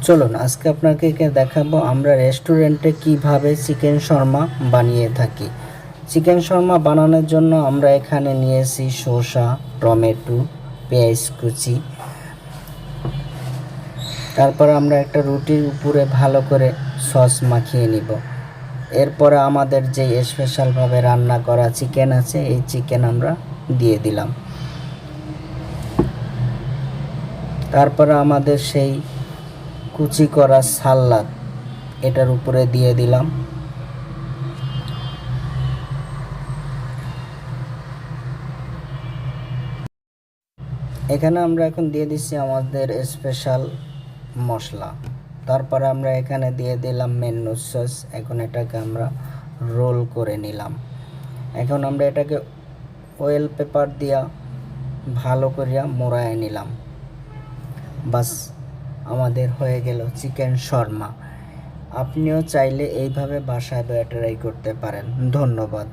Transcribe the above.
চলুন আজকে আপনাকে দেখাবো আমরা রেস্টুরেন্টে কিভাবে চিকেন শর্মা বানিয়ে থাকি। চিকেন শর্মা বানানোর জন্য আমরা এখানে নিয়েছি শসা, টমেটো, পেঁয়াজ কুচি। তারপর আমরা একটা রুটির উপরে ভালো করে সস মাখিয়ে নিব। এরপরে আমাদের যে স্পেশালভাবে রান্না করা চিকেন আছে এই চিকেন আমরা দিয়ে দিলাম। তারপরে আমাদের সেই কুচি করা সালাদ এটার উপরে দিয়ে দিলাম। এখানে আমরা এখন দিয়ে দিচ্ছি আমাদের স্পেশাল মশলা। তারপরে আমরা এখানে দিয়ে দিলাম মেনু সস। এখন এটাকে আমরা রোল করে নিলাম। এখন আমরা এটাকে অয়েল পেপার দিয়া ভালো করিয়া মোড়ায় নিলাম। বাস আমাদের হয়ে গেল চিকেন শর্মা। আপনিও চাইলে এইভাবে বাসায় ট্রাই করতে পারেন। ধন্যবাদ।